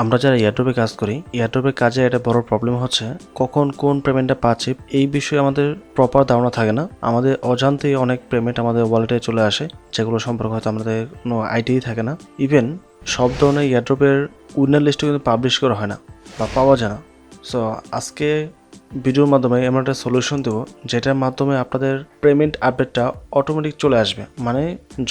আমরা যারা এয়ারড্রপে কাজ করি, এয়ারড্রপের কাজে একটা বড় প্রবলেম হচ্ছে কখন কোন পেমেন্টটা পাচ্ছি এই বিষয়ে আমাদের প্রপার ধারণা থাকে না। আমাদের অজান্তেই অনেক পেমেন্ট আমাদের ওয়ালেটে চলে আসে, যেগুলো সম্পর্কে হয়তো আমাদের কোনো আইডিয়াই থাকে না। ইভেন সব ধরনের এয়ারড্রপের উইনার লিস্টও কিন্তু পাবলিশ করা হয় না বা পাওয়া যায় না। সো আজকে ভিডিওর মাধ্যমে এমন একটা সলিউশন দেবো যেটার মাধ্যমে আপনাদের পেমেন্ট আপডেটটা অটোমেটিক চলে আসবে। মানে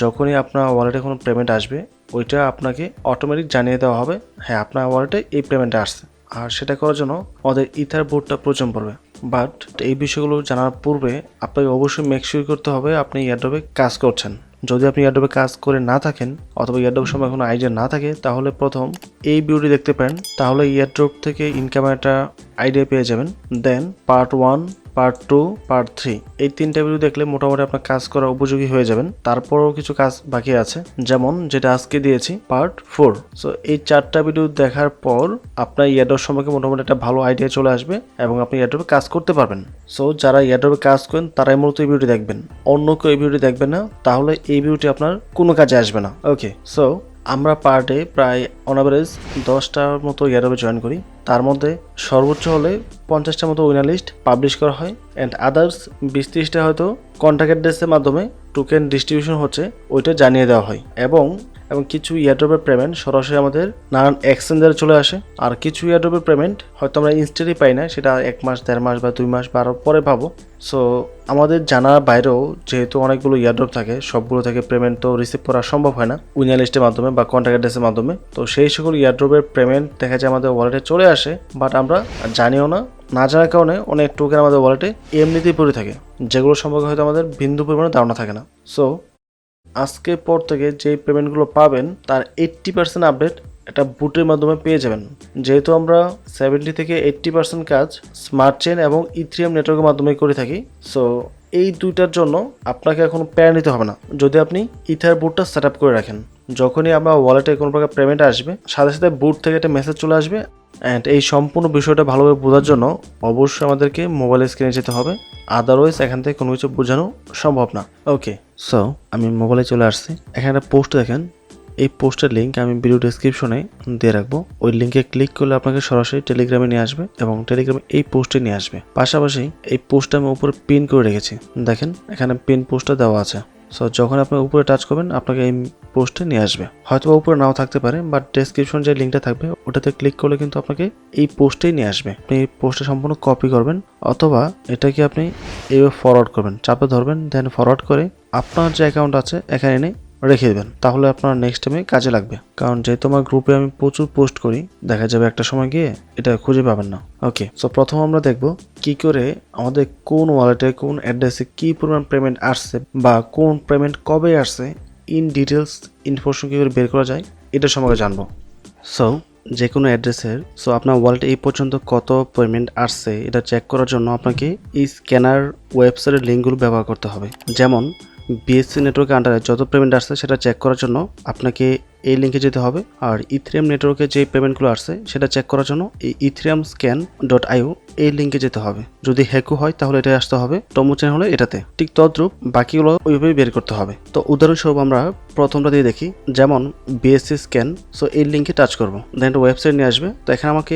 যখনই আপনার ওয়ালেটে কোনো পেমেন্ট আসবে ওইটা আপনাকে অটোমেটিক জানিয়ে দেওয়া হবে, হ্যাঁ আপনার ওয়ালেটে এই পেমেন্টটা আসছে। আর সেটা করার জন্য আমাদের ইথার বোর্ডটা প্রয়োজন পড়বে। বাট এই বিষয়গুলো জানার পূর্বে আপনাকে অবশ্যই মেক শিওর করতে হবে আপনি এয়ারড্রপে কাজ করছেন। যদি আপনি এয়ারড্রপে কাজ করে না থাকেন অথবা এয়ারড্রপ সময় কোনো আইডিয়া না থাকে, তাহলে প্রথম এই ভিডিওটি দেখতে পারেন, তাহলে এয়ারড্রপ থেকে ইনকাম একটা আইডিয়া পেয়ে যাবেন। দেন পার্ট 1, পার্ট 2, পার্ট 3 এই 3টা ভিডিও দেখলে মোটামুটি আপনার কাজ করা উপযোগী হয়ে যাবেন। তারপরও কিছু কাজ বাকি আছে, যেমন যেটা আজকে দিয়েছি পার্ট 4। সো এই 4টা ভিডিও দেখার পর আপনার এয়ারড্রপ সম্পর্কে মোটামুটি একটা ভালো আইডিয়া চলে আসবে এবং আপনি এয়ারড্রপে কাজ করতে পারবেন। সো যারা এয়ারড্রপে কাজ করেন তারাই মূলত এই ভিডিওটি দেখবেন, অন্য কেউ এই ভিডিওটি দেখবেন না, তাহলে এই ভিডিওটি আপনার কোনো কাজে আসবে না। ওকে, সো আমরা পার ডে প্রায় অন অ্যাভারেজ 10টার মতো এয়ারড্রপে জয়েন করি। তার মধ্যে সর্বোচ্চ হলে 50টার মতো উইনার লিস্ট পাবলিশ করা হয় অ্যান্ড আদার্স 20-30টা হয়তো কন্ট্যাক্ট অ্যাড্রেসের মাধ্যমে টোকেন ডিস্ট্রিবিউশন হচ্ছে ওইটা জানিয়ে দেওয়া হয়। এবং কিছু এয়ারড্রপের পেমেন্ট সরাসরি আমাদের নানান এক্সচেঞ্জারে চলে আসে। আর কিছু এয়ারড্রপের পেমেন্ট হয়তো আমরা ইনস্ট্যান্টলি পাই না, সেটা 1 মাস, 1.5 মাস বা 2 মাস বা আরও পরে পাবো। সো আমাদের জানার বাইরেও যেহেতু অনেকগুলো এয়ারড্রপ থাকে, সবগুলো থেকে পেমেন্ট তো রিসিভ করা সম্ভব হয় না উইনার লিস্টের মাধ্যমে বা কন্ট্যাক্ট অ্যাড্রেসের মাধ্যমে। তো সেই সকল এয়ারড্রপের পেমেন্ট দেখা যায় আমাদের ওয়ালেটে চলে আসে, বাট আমরা জানিও না। না জানার কারণে অনেক টোকেন আমাদের ওয়ালেটে এমনিতেই পড়ে থাকে, যেগুলো সম্পর্কে হয়তো আমাদের বিন্দু পরিমাণে ধারণা থাকে না। সো আজকের পর থেকে যে পেমেন্টগুলো পাবেন তার 80% আপডেট এটা বুটের মাধ্যমে পেয়ে যাবেন। যেহেতু আমরা 70 থেকে 80% কাজ স্মার্ট চেন এবং ইথিরিয়াম নেটওয়ার্কের মাধ্যমে করে থাকি, সো এই দুইটার জন্য আপনাকে এখন প্যারা নিতে হবে না যদি আপনি ইথার বুটটা সেট আপ করে রাখেন। যখনই আমরা ওয়ালেটে কোনো প্রকার পেমেন্ট আসবে সাথে সাথে বুট থেকে একটা মেসেজ চলে আসবে। অ্যান্ড এই সম্পূর্ণ বিষয়টা ভালোভাবে বোঝার জন্য অবশ্যই আমাদেরকে মোবাইলের স্ক্রিনে যেতে হবে, আদারওয়াইজ এখান থেকে কোনো কিছু বোঝানো সম্ভব না। ওকে, সো আমি মোবাইলে চলে আসছি। এখানে একটা পোস্ট দেখেন, এই পোস্টের লিঙ্ক আমি ভিডিও ডেসক্রিপশনে দিয়ে রাখবো। ওই লিঙ্কে ক্লিক করলে আপনাকে সরাসরি টেলিগ্রামে নিয়ে আসবে এবং টেলিগ্রামে এই পোস্টে নিয়ে আসবে। পাশাপাশি এই পোস্টটা আমি উপরে পিন করে রেখেছি, দেখেন এখানে পিন পোস্টটা দেওয়া আছে। সো যখন আপনি উপরে টাচ করবেন আপনাকে এই পোস্টে নিয়ে আসবে। হয়তো উপরে নাও থাকতে পারে, বাট ডেসক্রিপশন যে লিঙ্কটা থাকবে ওটাতে ক্লিক করলে কিন্তু আপনাকে এই পোস্টেই নিয়ে আসবে। আপনি এই পোস্টে সম্পূর্ণ কপি করবেন অথবা এটাকে আপনি এইভাবে ফরওয়ার্ড করবেন, চাপে ধরবেন, দেন ফরওয়ার্ড করে আপনার যে অ্যাকাউন্ট আছে এখানে এনে রেখে দেবেন। তাহলে আপনার নেক্সট টাইমে কাজে লাগবে। কারণ যেহেতু আমার গ্রুপে আমি প্রচুর পোস্ট করি, দেখা যাবে একটা সময় গিয়ে এটা খুঁজে পাবেন না। ওকে, সো প্রথম আমরা দেখব কি করে আমাদের কোন ওয়ালেটে কোন অ্যাড্রেসে কি পরিমাণ পেমেন্ট আসছে বা কোন পেমেন্ট কবে আসছে ইন ডিটেলস ইনফরমেশন কী করে বের করা যায় এটা সম্পর্কে জানবো। সো যে কোনো অ্যাড্রেসের আপনার ওয়ালেটে এই পর্যন্ত কত পেমেন্ট আসছে এটা চেক করার জন্য আপনাকে এই স্ক্যানার ওয়েবসাইটের লিঙ্কগুলো ব্যবহার করতে হবে। যেমন বিএসসি নেটওয়ার্কের আন্ডারে যত পেমেন্ট আসছে সেটা চেক করার জন্য আপনাকে এই লিঙ্কে যেতে হবে। আর ইথিরিয়াম নেটওয়ার্কে যে পেমেন্টগুলো আসছে সেটা চেক করার জন্য এই ethereumscan.io এই লিঙ্কে যেতে হবে। যদি হ্যাকু হয় তাহলে এটাই আসতে হবে, টমো চ্যানেল হলে এটাতে। ঠিক তদ্রূপ বাকিগুলো ওইভাবেই বের করতে হবে। তো উদাহরণস্বরূপ আমরা প্রথমটা দিয়ে দেখি, যেমন বিএসসি স্ক্যান। সো এই লিঙ্কে টাচ করবো, দেন একটা ওয়েবসাইট নিয়ে আসবে। তো এখানে আমাকে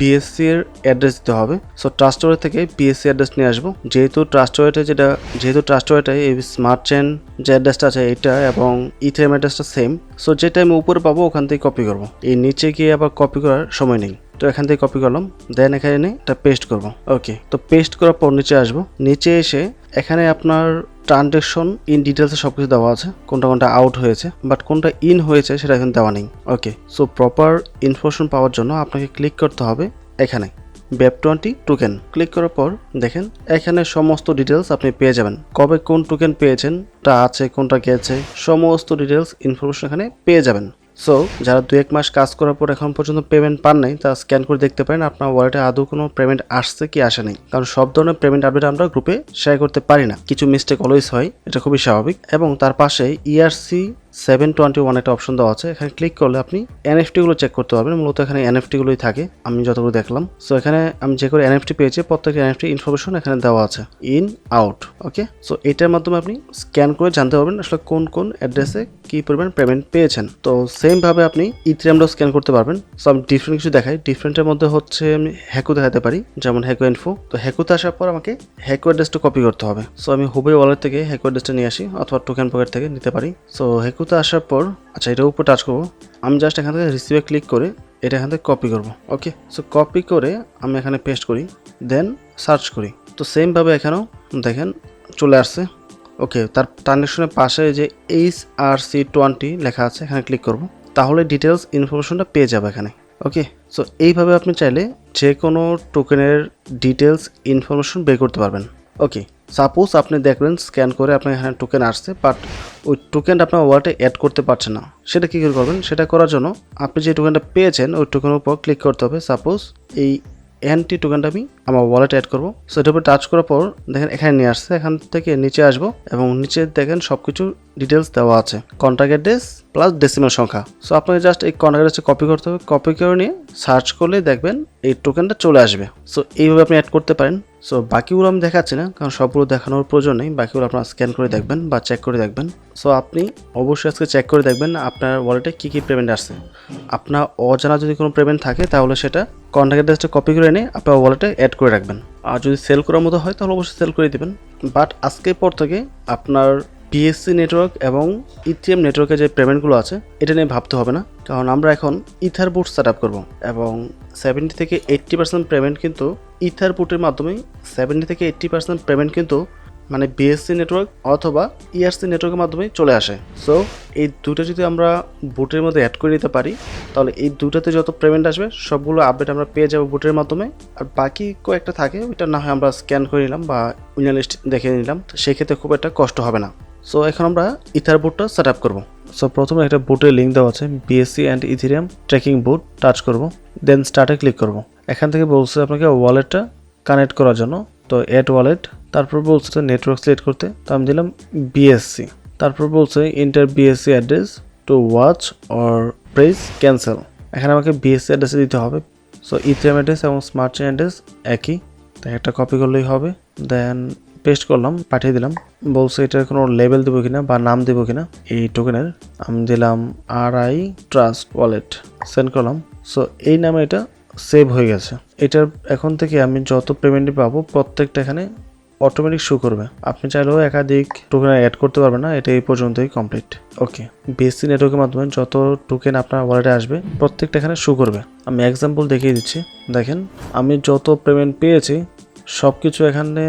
বিএসসি এর অ্যাড্রেস দিতে হবে। সো ট্রাস্ট ওয়ালেট থেকে বিএসসি অ্যাড্রেস নিয়ে আসবো। যেহেতু ট্রাস্ট ওয়ালেটে এই স্মার্ট চেন যে অ্যাড্রেসটা আছে এটা এবং ইথিরিয়াম অ্যাড্রেসটা সেম। সো যেটা আমি উপরে পাবো ওখান থেকে কপি করবো, এই নিচে গিয়ে আবার কপি করার সময় নেই। তো এখান থেকে কপি করলাম, দেন এখানে এনে এটা পেস্ট করবো। ওকে, তো পেস্ট করার পর নিচে আসবো। নিচে এসে এখানে আপনার ট্রানজ্যাকশন ইন ডিটেলসে সব কিছু দেওয়া আছে, কোনটা কোনটা আউট হয়েছে, বাট কোনটা ইন হয়েছে সেটা এখন দেওয়া নেই। ওকে, সো প্রপার ইনফরমেশন পাওয়ার জন্য আপনাকে ক্লিক করতে হবে এখানে BEP20 টোকেন। ক্লিক করার পর দেখেন এখানে সমস্ত ডিটেলস আপনি পেয়ে যাবেন। কবে কোন টোকেন পেয়েছেন, তা আছে কোনটা গেছে, সমস্ত ডিটেলস ইনফরমেশন এখানে পেয়ে যাবেন। সো যারা 2-1 মাস কাজ করার পর এখন পর্যন্ত পেমেন্ট পান নাই তা স্ক্যান করে দেখতে পারেন আপনার ওয়ালেটে আদৌ কোনো পেমেন্ট আসছে কি আসে নাই। কারণ সব ধরনের পেমেন্ট আপডেট আমরা গ্রুপে শেয়ার করতে পারি না, কিছু মিস্টেক অলওয়েজ হয়, এটা খুবই স্বাভাবিক। এবং তার পাশে ERC-721 একটা অপশন দেওয়া আছে, এখানে ক্লিক করলে আপনি এনএফটি গুলো চেক করতে পারবেন। মূলত এখানে এনএফটি গুলোই থাকে আমি যতগুলো দেখলাম। সো এখানে আমি যে করে এনএফটি পেয়েছি প্রত্যেকটা এনএফটি ইনফরমেশন এখানে দেওয়া আছে, ইন আউট। ওকে, সো এটার মাধ্যমে আপনি স্ক্যান করে জানতে পারবেন আসলে কোন কোন অ্যাড্রেসে কী পরিমাণ পেমেন্ট পেয়েছেন। তো সেমভাবে আপনি ইথিরিয়ামটাও স্ক্যান করতে পারবেন। সো আমি ডিফারেন্ট কিছু দেখাই। ডিফারেন্টের মধ্যে হচ্ছে আমি হ্যাকু দেখাতে পারি, যেমন হ্যাকু ইনফো। তো হ্যাকুতে আসার পর আমাকে হ্যাকু অ্যাড্রেসটা কপি করতে হবে। সো আমি হুবই ওয়ালেট থেকে হ্যাকু অ্যাড্রেসটা নিয়ে আসি, অথবা টোকেন পকেট থেকে নিতে পারি। সো হ্যাকুতে আসার পর আচ্ছা এটার উপর টাচ করবো। আমি জাস্ট এখান থেকে রিসিভে ক্লিক করে এটা এখান থেকে কপি করবো। ওকে, সো কপি করে আমি এখানে পেস্ট করি, দেন সার্চ করি। তো সেমভাবে এখানেও দেখেন চলে আসছে। ওকে, তার ট্রানজ্যাকশনের পাশে যে HRC20 লেখা আছে এখানে ক্লিক করব, তাহলে ডিটেলস ইনফরমেশনটা পেয়ে যাবে এখানে। ওকে, সো এইভাবে আপনি চাইলে যে কোনো টোকেনের ডিটেলস ইনফরমেশন বের করতে পারবেন। ওকে, সাপোজ আপনি দেখলেন স্ক্যান করে আপনার এখানে টোকেন আসছে, বাট ওই টোকেনটা আপনার ওয়ালেটে অ্যাড করতে পারছেন না। সেটা কী করে করবেন? সেটা করার জন্য আপনি যে টোকেনটা পেয়েছেন ওই টোকেনের উপর ক্লিক করতে হবে। সাপোজ এই এনটি টোকেনটা আমি আমার ওয়ালেটে অ্যাড করবো। সো এটার উপর টাচ করার পর দেখেন এখানে নিয়ে আসছে। এখান থেকে নিচে আসবো এবং নিচে দেখেন সব কিছু ডিটেলস দেওয়া আছে, কন্ট্যাক্ট অ্যাড্রেস প্লাস ডেসিমাল সংখ্যা। সো আপনাকে জাস্ট এই কন্ট্যাক্ট অ্যাড্রেসটা কপি করতে হবে। কপি করে নিয়ে সার্চ করলে দেখবেন এই টোকেনটা চলে আসবে। সো এইভাবে আপনি অ্যাড করতে পারেন। সো বাকিগুলো আমি দেখাচ্ছি না, কারণ সবগুলো দেখানোর প্রয়োজন নেই। বাকিগুলো আপনারা স্ক্যান করে দেখবেন বা চেক করে দেখবেন। সো আপনি অবশ্যই আজকে চেক করে দেখবেন আপনার ওয়ালেটে কী কী পেমেন্ট আসছে। আপনার অজানা যদি কোনো পেমেন্ট থাকে তাহলে সেটা কন্ট্যাক্ট অ্যাড্রেসটা কপি করে এনে আপনার ওয়ালেটে অ্যাড করে রাখবেন। আর যদি সেল করার মতো হয় তাহলে অবশ্যই সেল করে দেবেন। বাট আজকের পর থেকে আপনার বিএসসি নেটওয়ার্ক এবং ইথিরিয়াম নেটওয়ার্কে যে পেমেন্টগুলো আছে এটা নিয়ে ভাবতে হবে না, কারণ আমরা এখন ইথারবোট সেট আপ করবো এবং 70 থেকে 80% পেমেন্ট কিন্তু ইথারবোটের মাধ্যমেই 70 থেকে 80% পেমেন্ট কিন্তু মানে বিএসসি নেটওয়ার্ক অথবা ইআরসি নেটওয়ার্কের মাধ্যমে চলে আসে। সো এই দুটো যদি আমরা বুটের মধ্যে অ্যাড করে দিতে পারি তাহলে এই দুটাতে যত পেমেন্ট আসবে সবগুলো আপডেট আমরা পেয়ে যাবো বুটের মাধ্যমে। আর বাকি কয়েকটা থাকে ওইটা না হয় আমরা স্ক্যান করে নিলাম বা উইনার লিস্ট দেখে নিলাম, তো সেক্ষেত্রে খুব একটা কষ্ট হবে না। সো এখন আমরা ইথার বুটটা সেট আপ করবো। সো প্রথমে একটা বুটের লিঙ্ক দেওয়া আছে, BSc and ethereum tracking boot, touch করব, দেন স্টার্টে ক্লিক করব। এখান থেকে বলছে আপনাকে ওয়ালেটটা কানেক্ট করার জন্য, তো অ্যাড ওয়ালেট। তারপর বলছে নেটওয়ার্ক সিলেক্ট করতে, তো আমি দিলাম বিএসসি। তারপর বলছে inter BSc address to watch or press cancel. এখানে আমাকে বিএসসি অ্যাড্রেসে দিতে হবে। সো ইথিরিয়াম অ্যাড্রেস এবং স্মার্ট চেইন অ্যাড্রেস একই, তাই একটা কপি করলেই হবে। দেন পেস্ট করলাম, পাঠিয়ে দিলাম। বলছে এটার কোনো লেবেল দেবো কিনা বা নাম দেবো কিনা এই টোকেনের। আমি দিলাম RI ট্রাস্ট ওয়ালেট, সেন্ড করলাম। সো এই নামে এটা সেভ হয়ে গেছে। এটার এখন থেকে আমি যত পেমেন্টই পাবো প্রত্যেকটা এখানে অটোমেটিক শো করবে। আপনি চাইলেও একাধিক টোকেন অ্যাড করতে পারবেন না, এটা এই পর্যন্তই কমপ্লিট। ওকে, বিএসসি নেটওয়ার্কের মাধ্যমে যত টোকেন আপনার ওয়ালেটে আসবে প্রত্যেকটা এখানে শো করবে। আমি এক্সাম্পল দেখিয়ে দিচ্ছি। দেখেন আমি যত পেমেন্ট পেয়েছি সব কিছু এখানে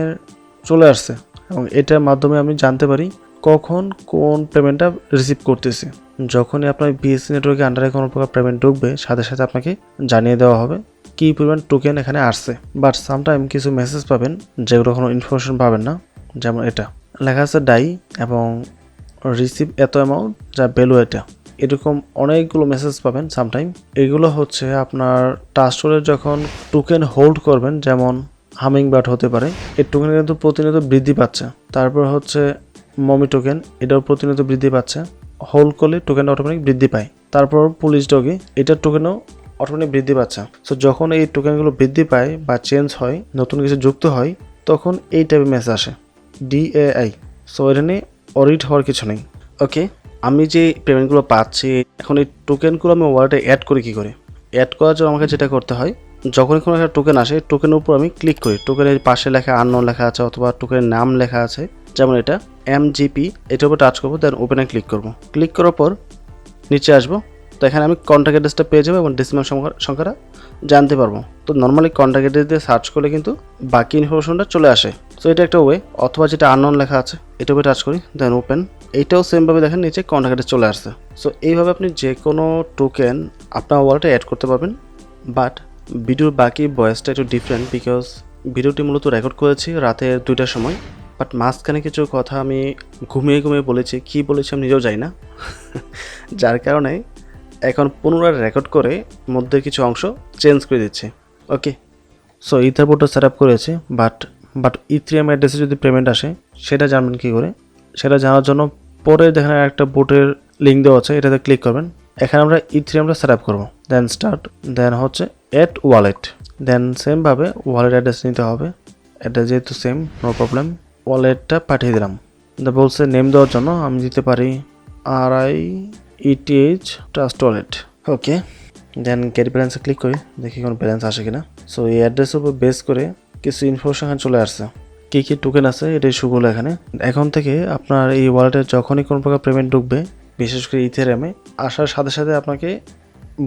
চলে আসছে এবং এটার মাধ্যমে আমি জানতে পারি কখন কোন পেমেন্টটা রিসিভ করতেছি। যখনই আপনার বিএসসি নেটওয়ার্কের আন্ডারে কোনো প্রকার পেমেন্ট ঢুকবে সাথে সাথে আপনাকে জানিয়ে দেওয়া হবে কী পরিমাণ টোকেন এখানে আসছে। বাট সামটাইম কিছু মেসেজ পাবেন যেগুলো কোনো ইনফরমেশন পাবেন না, যেমন এটা লেখা আছে ডাই এবং রিসিভ এত অ্যামাউন্ট যা ভ্যালু এটা, এরকম অনেকগুলো মেসেজ পাবেন সামটাইম। এগুলো হচ্ছে আপনার ট্রাস্টে যখন টোকেন হোল্ড করবেন, যেমন হামিং বার্ড হতে পারে, এর টোকেন কিন্তু প্রতিনিয়ত বৃদ্ধি পাচ্ছে। তারপর হচ্ছে মমি টোকেন, এটাও প্রতিনিয়ত বৃদ্ধি পাচ্ছে। হোল্ড করলে টোকেনটা অটোমেটিক বৃদ্ধি পায়। তারপর পুলিশ ডগে, এটার টোকেনও অটোমেটিক বৃদ্ধি পাচ্ছে। সো যখন এই টোকেনগুলো বৃদ্ধি পায় বা চেঞ্জ হয়, নতুন কিছু যুক্ত হয়, তখন এই টাইপের মেসেজ আসে DAI। সো এটা নিয়ে অডিট হওয়ার কিছু নেই। ওকে, আমি যে পেমেন্টগুলো পাচ্ছি এখন এই টোকেনগুলো আমি ওয়ালেটে অ্যাড করি কী করে? অ্যাড করার জন্য আমাকে যেটা করতে হয়, যখনই কোনো একটা টোকেন আসে টোকেনের উপর আমি ক্লিক করি। টোকেনের পাশে লেখা আননোন লেখা আছে অথবা টোকেনের নাম লেখা আছে, যেমন এটা MGP, এটার উপর টাচ করবো, দেন ওপেনে ক্লিক করবো। ক্লিক করার পর নিচে আসবো, তো এখানে আমি কন্ট্যাক্ট অ্যাড্রেসটা পেয়ে যাবো এবং ডেসিমাল সংখ্যাটা জানতে পারবো। তো নর্মালি কন্ট্যাক্ট অ্যাড্রেস দিয়ে সার্চ করলে কিন্তু বাকি ইনফরমেশনটা চলে আসে। সো এটা একটা ওয়ে। অথবা যেটা আননোন লেখা আছে এটার উপরে টাচ করি, দেন ওপেন। এইটাও সেমভাবে দেখেন নিচে কন্ট্যাক্ট অ্যাড্রেস চলে আসছে। সো এইভাবে আপনি যে কোনো টোকেন আপনার ওয়ালেটে অ্যাড করতে পারবেন। বাট ভিডিওর বাকি ভয়েসটা একটু ডিফারেন্ট, বিকজ ভিডিওটি মূলত রেকর্ড করেছি রাতের 2টার সময়। বাট মাঝখানে কিছু কথা আমি ঘুমিয়ে বলেছি, কী বলেছি আমি নিজেও জানি না যার কারণে এখন পুনরায় রেকর্ড করে মধ্যে কিছু অংশ চেঞ্জ করে দিচ্ছি। ওকে, সো ইথারবোটটা সেট আপ করেছি, বাট ইথিরিয়াম অ্যাড্রেসে যদি পেমেন্ট আসে সেটা জানবেন কী করে? সেটা জানার জন্য পরে দেখেন একটা বোটের লিঙ্ক দেওয়া আছে, এটাতে ক্লিক করবেন। এখানে আমরা ইথিরিয়ামটা সেট আপ করবো, দেন স্টার্ট, দেন হচ্ছে অ্যাড ওয়ালেট, দেন সেমভাবে ওয়ালেট অ্যাড্রেস নিতে হবে। এটা যেহেতু সেম, নো প্রবলেম। ওয়ালেটটা পাঠিয়ে দিলাম। বলছে নেম দেওয়ার জন্য আমি দিতে পারি RIETH ট্রাস্ট ওয়ালেট। ওকে, দেন গেট ব্যালেন্সে ক্লিক করি, দেখি কোনো ব্যালেন্স আসে কিনা। সো এই অ্যাড্রেসের উপর বেস করে কিছু ইনফরমেশন এখানে চলে আসছে, কী কী টোকেন আছে এটাই শুগুলো এখানে। এখন থেকে আপনার এই ওয়ালেটে যখনই কোনো প্রকার পেমেন্ট ঢুকবে, বিশেষ করে ইথেরিয়ামে, আসার সাথে সাথে আপনাকে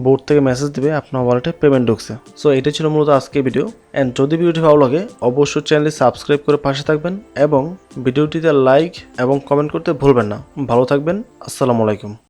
বোর্ড থেকে মেসেজ দেবে আপনার ওয়ালেটে পেমেন্ট ঢুকছে। সো এটা ছিল মূলত আজকের ভিডিও। অ্যান্ড যদি ভিডিওটি ভালো লাগে অবশ্যই চ্যানেলটি সাবস্ক্রাইব করে পাশে থাকবেন এবং ভিডিওটিতে লাইক এবং কমেন্ট করতে ভুলবেন না। ভালো থাকবেন, আসসালামু আলাইকুম।